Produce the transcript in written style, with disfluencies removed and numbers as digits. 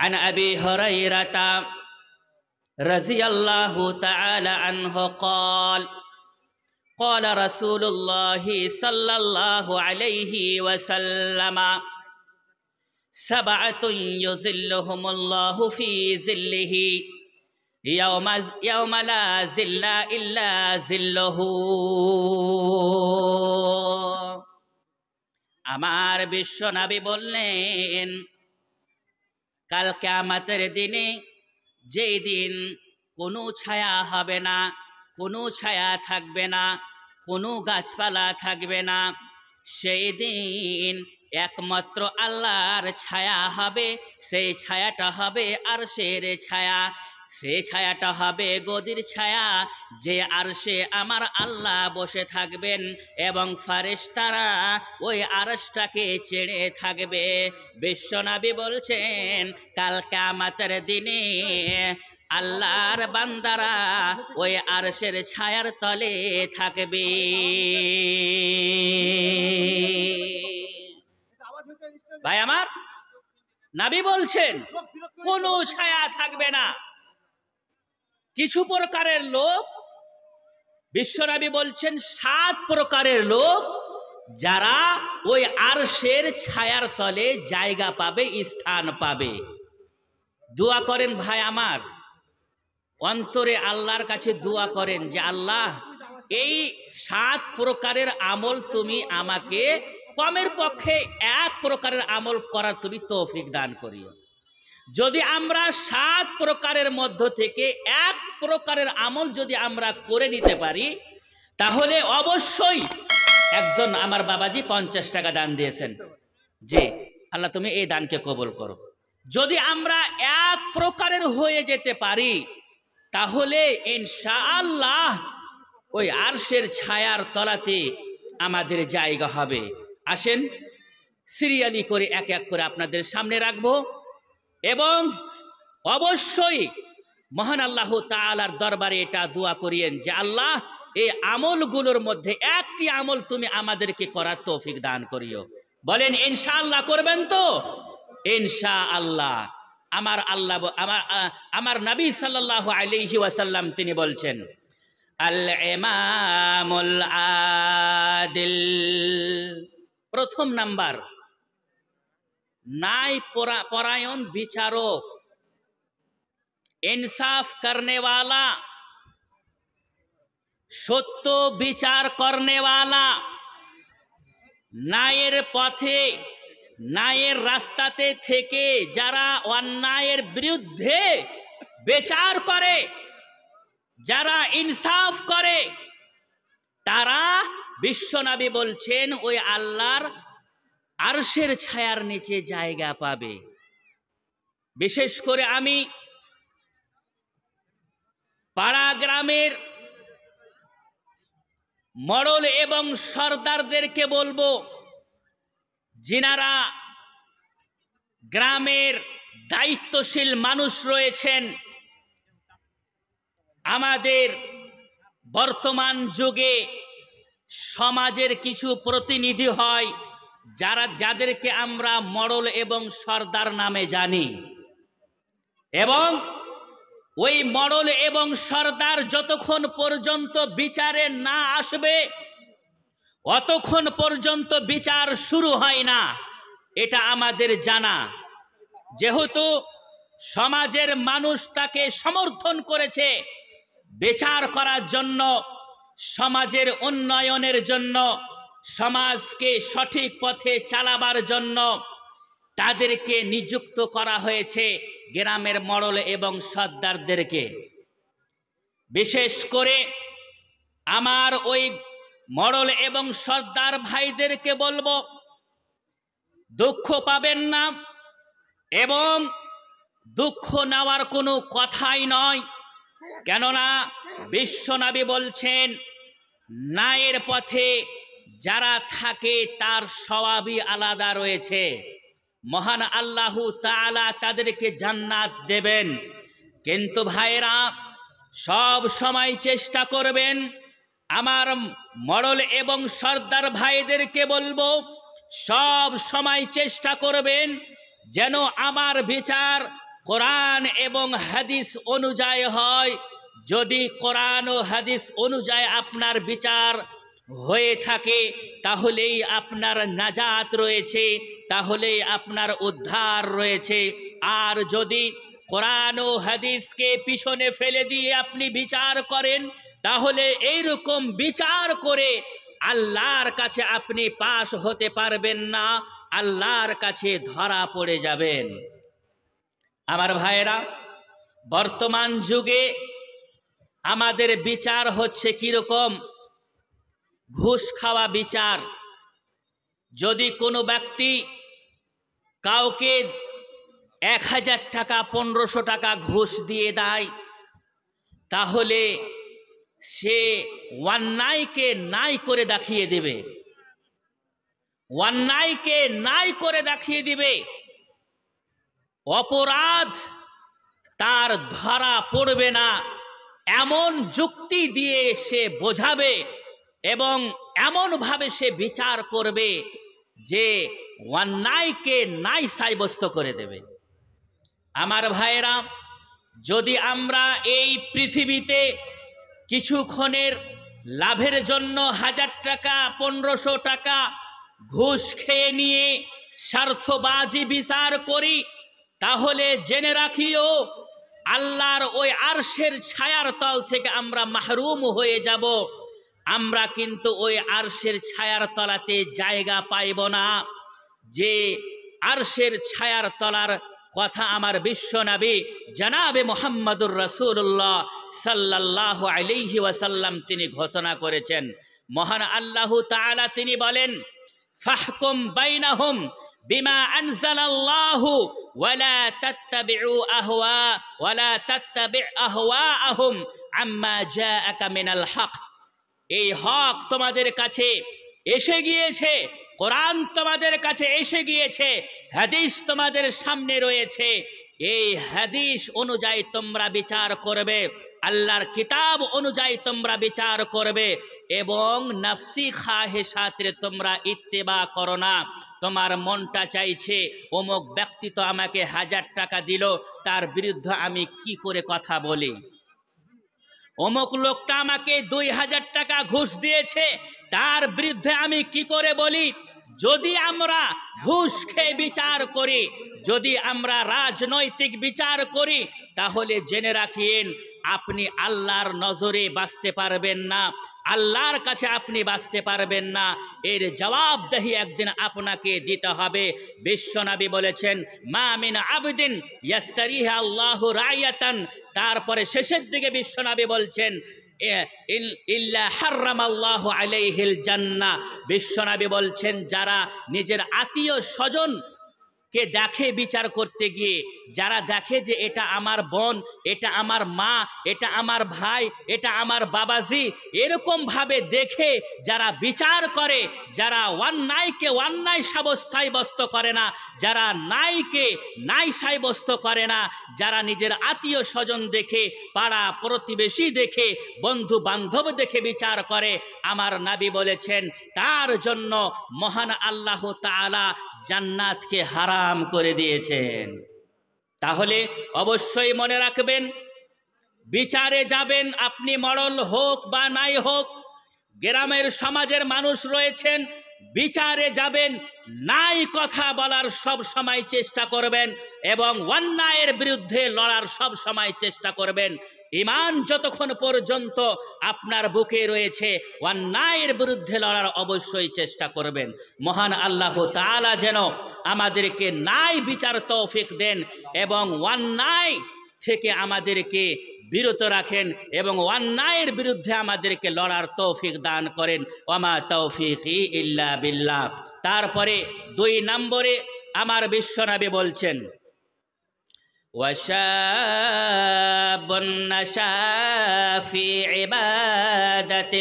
عن أبي هريرة رضي الله تعالى عنه قال قال رسول الله صلى الله عليه وسلم سبعة يظلهم الله في ظله يوم لا ظل إلا ظله আমার বিশ্বনবী বললেন কাল কিয়ামতের দিনে যেই দিন কোনো ছায়া হবে না, কোনো ছায়া থাকবে না, কোনো গাছপালা থাকবে না, সেই দিন একমাত্র আল্লাহর ছায়া হবে। সেই ছায়াটা হবে আরশের ছায়া, সেই ছায়াটা হবে গদির ছায়া, যে আরশে আমার আল্লাহ বসে থাকবেন এবং ফারেশতারা ওই আরশটাকে চেড়ে থাকবে। বিশ্বনবী বলছেন কাল কিয়ামতের দিনে আল্লাহর বান্দারা ওই আরশের ছায়ার তলে থাকবে। ভাই আমার, নবী বলছেন কোনো ছায়া থাকবে না। কিছু প্রকারের লোক, বিশ্বনবী বলছেন 7 প্রকারের লোক যারা ওই আরশের ছায়ার তলে জায়গা পাবে, স্থান পাবে। দোয়া করেন ভাই আমার, অন্তরে আল্লাহর কাছে দোয়া করেন যে আল্লাহ এই 7 প্রকারের আমল তুমি আমাকে কমের পক্ষে 1 প্রকারের আমল করার তুমি তৌফিক দান করিও। যদি আমরা 7 প্রকারের মধ্য থেকে 1 প্রকারের আমল যদি আমরা করে নিতে পারি, তাহলে অবশ্যই একজন আমার বাবাজি 50 টাকা দান দিয়েছেন, যে আল্লাহ তুমি এই দানকে কবুল করো। যদি আমরা 1 প্রকারের হয়ে যেতে পারি, তাহলে ইনশাআল্লাহ ওই আরশের ছায়ার তলাতে আমাদের জায়গা হবে। আসেন সিরিয়ালি করে এক এক করে আপনাদের সামনে রাখবো এবং অবশ্যই মহান আল্লাহ তাআলার দরবারে এটা দোয়া করিয়েন যে আল্লাহ এই আমলগুলোর মধ্যে একটি আমল তুমি আমাদেরকে করার তৌফিক দান করিও। বলেন ইনশাআল্লাহ করবেন তো? ইনশাআল্লাহ। আমার নবী সাল্লাল্লাহু আলাইহি ওয়াসাল্লাম তিনি বলছেন আল ইমামুল আদিল, প্রথম নাম্বার न्याय परायण विचारक, इंसाफ करने वाला, सत्य विचार करने वाला, न्यायेर पथे न्यायेर रास्ताते थेके जारा अन्यायेर बिरुद्धे विचार करे, जारा इंसाफ करे, तारा विश्वनबी बोलছেন ওই আল্লাহর আরশের ছায়ার নিচে জায়গা পাবে। বিশেষ করে আমি পাড়া গ্রামের মডল এবং সর্দারদেরকে বলবো, যিনারা গ্রামের দায়িত্বশীল মানুষ রয়েছেন, আমাদের বর্তমান যুগে সমাজের কিছু প্রতিনিধি হয় যাদেরকে আমরা মডল এবং সর্দার নামে জানি, এবং ওই মডল এবং সর্দার যতক্ষণ পর্যন্ত বিচারে না আসবে অতক্ষণ পর্যন্ত বিচার শুরু হয় না, এটা আমাদের জানা। যেহেতু সমাজের মানুষ তাকে সমর্থন করেছে বিচার করার জন্য, সমাজের উন্নয়নের জন্য, সমাজকে সঠিক পথে চালাবার জন্য তাদেরকে নিযুক্ত করা হয়েছে গ্রামের মডল এবং সর্দারদেরকে। বিশেষ করে আমার ওই মডল এবং সর্দার ভাইদেরকে বলবো, দুঃখ পাবেন না এবং দুঃখ নেওয়ার কোনো কথাই নয়। কেননা বিশ্বনবী বলছেন ন্যায়ের পথে যারা থাকে তার সওয়াবই আলাদা রয়েছে, মহান আল্লাহ তাআলা তাদেরকে জান্নাত দেবেন। কিন্তু ভাইরা সব সময় চেষ্টা করবেন, আমার মডল এবং সর্দার ভাইদেরকে বলবো সব সময় চেষ্টা করবেন যেন আমার বিচার কোরআন এবং হাদিস অনুযায়ী হয়। যদি কোরআন ও হাদিস অনুযায়ী আপনার বিচার হয়ে থাকে তাহলেই আপনার নাজাত রয়েছে, তাহলেই আপনার উদ্ধার রয়েছে। আর যদি কোরআন ও হাদিসকে পিছনে ফেলে দিয়ে আপনি বিচার করেন তাহলে এইরকম বিচার করে আল্লাহর কাছে আপনি পাশ হতে পারবেন না, আল্লাহর কাছে ধরা পড়ে যাবেন। আমার ভাইয়েরা, বর্তমান যুগে আমাদের বিচার হচ্ছে কিরকম? ঘুষ খাওয়া বিচার। যদি কোনো ব্যক্তি কাউকে 1000 টাকা 1500 টাকা ঘুষ দিয়ে দেয় তাহলে সে অন্যায়কে নাই করে দেখিয়ে দেবে, অন্যায়কে নাই করে দেখিয়ে দিবে। অপরাধ তার ধরা পড়বে না এমন যুক্তি দিয়ে সে বোঝাবে এবং এমনভাবে সে বিচার করবে যে অন্যায়কে নাই সাব্যস্ত করে দেবে। আমার ভাইয়েরা, যদি আমরা এই পৃথিবীতে কিছুক্ষণের লাভের জন্য 1000 টাকা 1500 টাকা ঘুষ খেয়ে নিয়ে স্বার্থবাজি বিচার করি তাহলে জেনে রাখিও আল্লাহর ওই আরশের ছায়ার তল থেকে আমরা মাহরুম হয়ে যাব। আমরা কিন্তু ওই আরশের ছায়ার তলাতে জায়গা পাইব না। যে আরশের ছায়ার তলার কথা আমার বিশ্বনবী জনাবে মুহাম্মদুর রাসূলুল্লাহ সাল্লাল্লাহু আলাইহি ওয়াসাল্লাম তিনি ঘোষণা করেছেন। মহান আল্লাহ তাআলা তিনি বলেন, ফাহকুম বাইনাহুম বিমা আনজালাল্লাহু ওয়ালা তাত্তাবি আহওয়াআহুম আম্মা জাআকা মিনাল হক। এই হক তোমাদের কাছে এসে গিয়েছে, কোরআন তোমাদের কাছে এসে গিয়েছে, হাদিস তোমাদের সামনে রয়েছে। এই হাদিস অনুযায়ী তোমরা বিচার করবে, আল্লাহর কিতাব অনুযায়ী তোমরা বিচার করবে এবং নফসি খাহেসাতে তোমরা ইত্তেবা করো না। তোমার মনটা চাইছে অমুক ব্যক্তি তো আমাকে 1000 টাকা দিল, তার বিরুদ্ধে আমি কি করে কথা বলি? অমুক লোকটা আমাকে 2000 টাকা ঘুষ দিয়েছে, তার বিরুদ্ধে আমি কি করে বলি? যদি আমরা ঘুষ খেয়ে বিচার করি, যদি আমরা রাজনৈতিক বিচার করি তাহলে জেনে রাখিয়েন আপনি আল্লাহর নজরে বাঁচতে পারবেন না, আল্লাহর কাছে আপনি বাঁচতে পারবেন না। এর জবাবদেহি একদিন আপনাকে দিতে হবে। বিশ্বনবী বলেছেন, মা মিন আবদিন ইয়াস্তারিহা আল্লাহু রায়াতান। তারপরে শেষের দিকে বিশ্বনবী বলছেন, ইল্লা হারামাল্লাহু আলাইহিল জান্নাহ। বিশ্বনবী বলছেন, যারা নিজের আত্মীয় স্বজন কে দেখে বিচার করতে গিয়ে, যারা দেখে যে এটা আমার বোন, এটা আমার মা, এটা আমার ভাই, এটা আমার বাবাজি, এরকম ভাবে দেখে যারা বিচার করে, যারা অন্যায়কে অন্যায় সাব্যস্ত করে না, যারা নাইকে নাই সাব্যস্ত করে না, যারা নিজের আত্মীয় স্বজন দেখে, পাড়া প্রতিবেশী দেখে, বন্ধু বান্ধব দেখে বিচার করে, আমার নবী বলেছেন তার জন্য মহান আল্লাহ তাআলা জান্নাতকে হারাম করে দিয়েছেন। তাহলে অবশ্যই মনে রাখবেন, বিচারে যাবেন, আপনি মডল হোক বা নাই হোক, গ্রামের সমাজের মানুষ রয়েছেন, বিচারে যাবেন, নাই কথা বলার সব সময় চেষ্টা করবেন এবং অন্যায়ের বিরুদ্ধে লড়ার সব সময় চেষ্টা করবেন। ঈমান যতক্ষণ পর্যন্ত আপনার বুকে রয়েছে, অন্যায়ের বিরুদ্ধে লড়ার অবশ্যই চেষ্টা করবেন। মহান আল্লাহ তাআলা যেন আমাদেরকে ন্যায় বিচার তৌফিক দেন এবং অন্যায় থেকে আমাদেরকে বিরত রাখেন এবং অন্যায়ের বিরুদ্ধে আমাদেরকে লড়ার তৌফিক দান করেন। ওমা তৌফিকি ইল্লা বিল্লাহ। তারপরে 2 নম্বরে আমার বিশ্বনবী বলছেন, ওয়াশাবুন নাশা ফি ইবাদাতিল্লাহ।